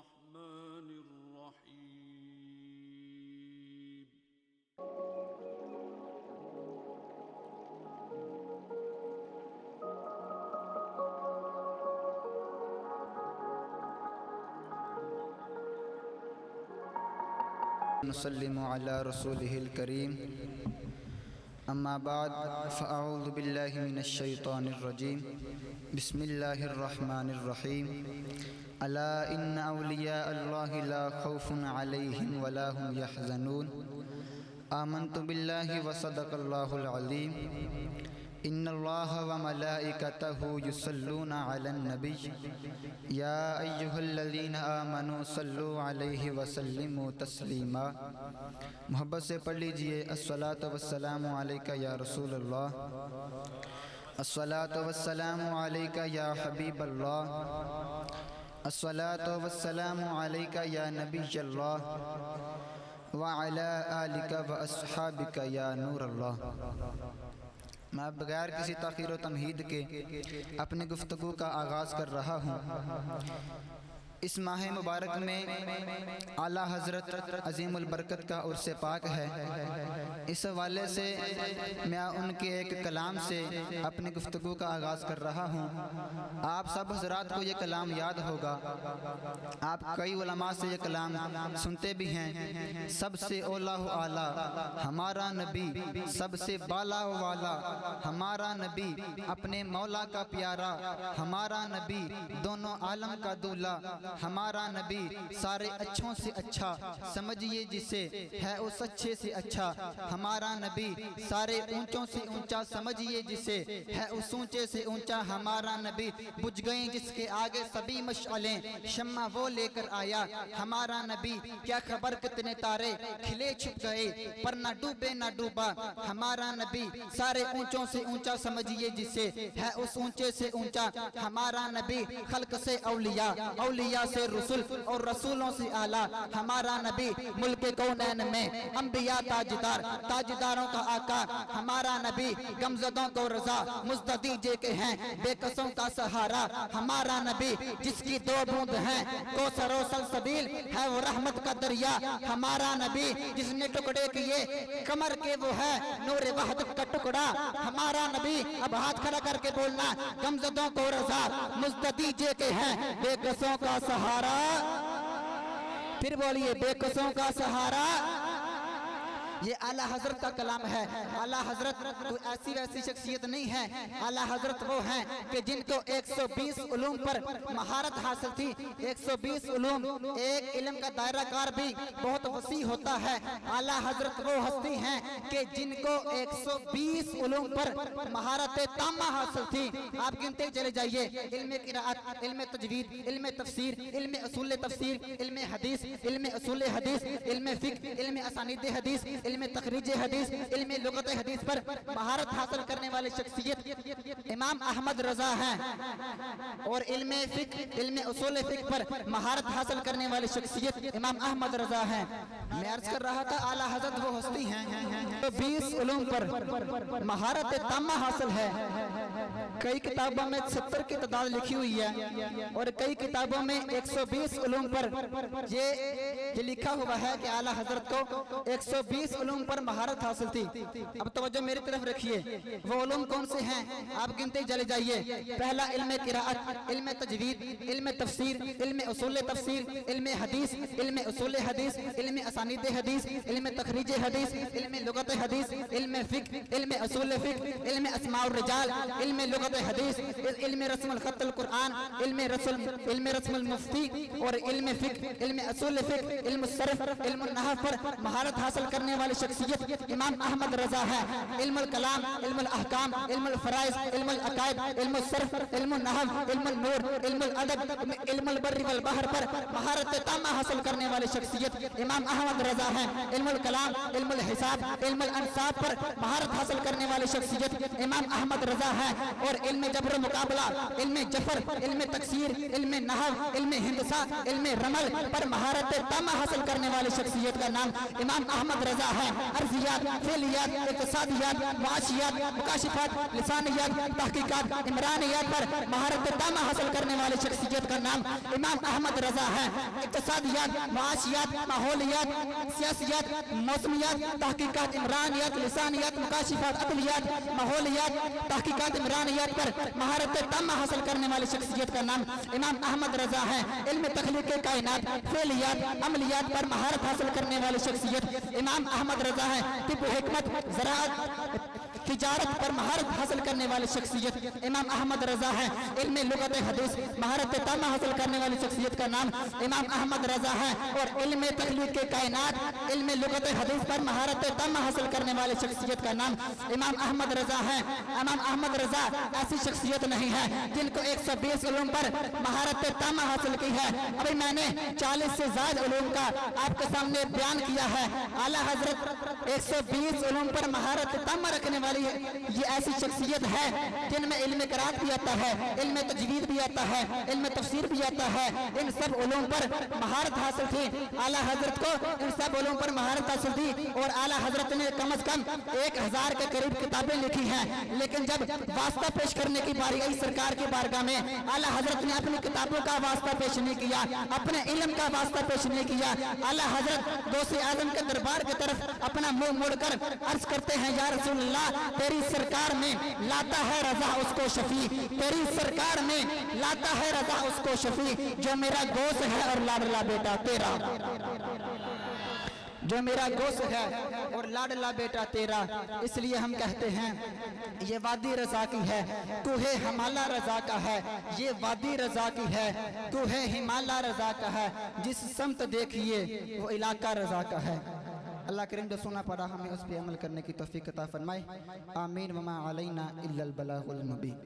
الرحمن الرحيم نسلم على رسوله الكريم اما بعد فاعوذ باللہ من الشیطان الرجیم بسم اللہ الرحمن الرحیم الا ان اولیاء اللہ لا خوف علیہم ولا هم يحزنون آمنت باللہ وصدق اللہ العظیم ان اللہ وملائکتہ یصلون علی النبی یا ایہا الذین آمنوا صلوا علیہ وسلموا تسلیما۔ محبت سے پڑھ لیجئے الصلاۃ والسلام علیک یا رسول اللہ، الصلاۃ والسلام علیک یا حبیب اللہ، الصلاۃ والسلام علیک یا نبی اللہ وعلی آلک واصحابک یا نور اللہ۔ میں بغیر کسی تاخیر و تمہید کے اپنی گفتگو کا آغاز کر رہا ہوں۔ اس ماہ مبارک میں اعلیٰ حضرت عظیم البرکت کا عرس پاک ہے۔ اس حوالے سے میں ان کے ایک کلام سے اپنی گفتگو کا آغاز کر رہا ہوں۔ آپ سب حضرات کو یہ کلام یاد ہوگا، آپ کئی علماء سے یہ کلام سنتے بھی ہیں۔ سب سے اولا و اعلیٰ ہمارا نبی، سب سے بالا و والا ہمارا نبی، اپنے مولا کا پیارا ہمارا نبی، دونوں عالم کا دولا ہمارا نبی، سارے اچھوں سے اچھا سمجھیے جسے ہے اس اچھے سے اچھا ہمارا نبی، سارے اونچوں سے اونچا سمجھیے جسے ہے اس اونچے سے اونچا ہمارا نبی۔ بجھ گئیں جس کے آگے سبھی مشعلیں، شمع وہ لے کر آیا ہمارا نبی۔ کیا خبر کتنے تارے کھلے چھپ گئے پر نہ ڈوبے نہ ڈوبا ہمارا نبی، سارے اونچوں سے اونچا سمجھیے جسے ہے اس اونچے سے اونچا ہمارا نبی۔ خلق سے اولیاء، اولیاء سے رسول اور رسولوں سے اعلیٰ ہمارا نبی۔ ملک کونین میں انبیاء تاجدار، تاجداروں کا آقا ہمارا نبی۔ غمزدوں کو رضا مزددیجے کے ہیں، بے قصوں کا سہارا ہمارا نبی۔ جس کی دو بوند ہیں کوثر و سلسبیل، ہے وہ رحمت کا دریا ہمارا نبی۔ جس نے ٹکڑے کیے کمر کے وہ ہے نور وحدت کا ٹکڑا ہمارا نبی۔ اب ہاتھ کھڑا کر کے بولنا، غمزدوں کو رضا مزددیجے کے ہیں، بے قصوں کا سہارا۔ پھر بولیے بے قصوں کا سہارا۔ یہ اعلیٰ حضرت کا کلام ہے۔ اعلیٰ حضرت کوئی ایسی ویسی شخصیت نہیں ہے، اعلیٰ حضرت وہ ہیں کہ جن کو 120 علوم پر مہارت حاصل تھی۔ 120 علوم، ایک علم کا دائرہ کار بھی بہت وسیع ہوتا ہے۔ اعلیٰ حضرت وہ ہستی ہیں کہ جن کو 120 علوم پر مہارت تامہ حاصل تھی۔ آپ گنتے چلے جائیے، علم قرآت، علم تجوید، علم تفسیر، علم اصول تفسیر، علم حدیث، علم اصول حدیث، علم فقہ، علم اسانید حدیث، علم تخریج حدیث، علم لغت حدیث پر مہارت حاصل کرنے والے شخصیت امام احمد رضا ہیں، اور علم فقہ، علم اصول فقہ پر مہارت حاصل کرنے والے شخصیت امام احمد رضا ہیں۔ میں عرض کر رہا تھا اعلیٰ حضرت وہ ہستی ہیں تو 20 علوم پر مہارت تامہ حاصل ہے۔ کئی کتابوں میں 70 کی تعداد لکھی ہوئی ہے، اور کئی کتابوں میں 120 علوم پر یہ لکھا ہوا ہے کہ اعلیٰ حضرت کو 120 علوم پر مہارت حاصل تھی۔ اب توجہ میری طرف رکھیے، وہ علوم کون سے ہیں آپ گنتے چلے جائیے۔ پہلا علم قرآت، علم تجوید، علم تفسیر، علم اصول تفسیر، علم حدیث، علم اصول حدیث، علم اسانید حدیث، علم تخریج حدیث، علم لغت حدیث، علم فقہ، علم اصول فقہ، علم اسماء الرجال، علم لغت حدیث، علم رسم الخط القرآن، علم رسم المفتی، اور علم فقہ، علم اصول فقہ، علم الصرف، علم النحو پر مہارت حاصل کرنے والی شخصیت امام احمد رضا ہے۔ علم الکلام، علم الاحکام، علم الفرائض، علم العقائد، علم الصرف، علم النحو، علم النور، علم الادب، علم البر والبحر پر مہارت تامہ حاصل کرنے والی شخصیت امام احمد رضا ہے۔ علم الکلام، علم الحساب، علم الانصاب پر مہارت حاصل کرنے والی شخصیت امام احمد رضا ہے۔ اور اور علم جبر مقابلہ، علم جفر، علم تکسیر، علم نحو، علم ہندسہ، علم رمل پر مہارت تامہ حاصل کرنے والی شخصیت کا نام امام احمد رضا ہے۔ ارضیات، فعلیات، اقتصادیات، معاشیات، مکاشفات، لسانیات، تحقیقات، عمرانیات پر مہارت تامہ حاصل کرنے والی شخصیت کا نام امام احمد رضا ہے۔ اقتصادیات، معاشیات، ماحولیات، سیاسیات، موسمیات، تحقیقات، عمرانیات، لسانیات، مکاشفات، عدلیات، ماحولیات، تحقیقات، عمرانیات پر مہارت تامہ حاصل کرنے والی شخصیت کا نام امام احمد رضا ہے۔ علم تخلیق کائنات، فعلیات، عملیات پر مہارت حاصل کرنے والی شخصیت امام احمد رضا ہے۔ طب، حکمت، زراعت، تجارت پر مہارت حاصل کرنے والی شخصیت امام احمد رضا ہے۔ علم لغت حدیث مہارت تامہ حاصل کرنے والی شخصیت کا نام امام احمد رضا ہے۔ اور علم تخلیق کائنات، علم لغت حدیث پر مہارت تامہ حاصل کرنے والی شخصیت کا نام امام احمد رضا ہے۔ امام احمد رضا ایسی شخصیت نہیں ہے جن کو 120 علوم پر مہارت تامہ حاصل کی ہے۔ ابھی میں نے 40 سے زائد علوم کا آپ کے سامنے بیان کیا ہے۔ اعلیٰ حضرت 120 علوم پر مہارت تامہ رکھنے والی ہے۔ یہ ایسی شخصیت ہے جن میں علم قرات بھی آتا ہے، علم تجوید بھی آتا ہے، علم تفسیر بھی آتا ہے۔ ان سب علوم پر مہارت حاصل تھی۔ اعلیٰ حضرت کو ان سب علوم پر مہارت حاصل تھی اور اعلیٰ حضرت نے کم از کم 1000 کے قریب کتابیں لکھی ہیں۔ لیکن جب واسطہ پیش کرنے کی باری آئی سرکار کی بارگاہ میں، اعلیٰ حضرت نے اپنی کتابوں کا واسطہ پیش نہیں کیا، اپنے علم کا واسطہ پیش نہیں کیا۔ اعلیٰ حضرت غوث اعظم کے دربار کی طرف اپنا منہ موڑ کر عرض کرتے ہیں، یا رسول اللہ، تیری سرکار میں لاتا ہے رضا اس کو شفیع، تیری سرکار میں لاتا ہے رضا اس کو شفیع، جو میرا گوشت ہے اور لاڈلا بیٹا تیرا، جو میرا گوشت ہے اور لاڈلا بیٹا تیرا۔ اس لیے ہم کہتے ہیں یہ وادی رضا کی ہے، تو ہے ہمالہ رضا کا ہے، یہ وادی رضا کی ہے، تو ہے ہمالہ رضا کا ہے، جس سمت دیکھیے وہ علاقہ رضا کا ہے۔ اللہ کریم جو سنا پڑا ہمیں اس پہ عمل کرنے کی توفیق عطا فرمائے، آمین۔ وما علینا الا البلاغ المبین۔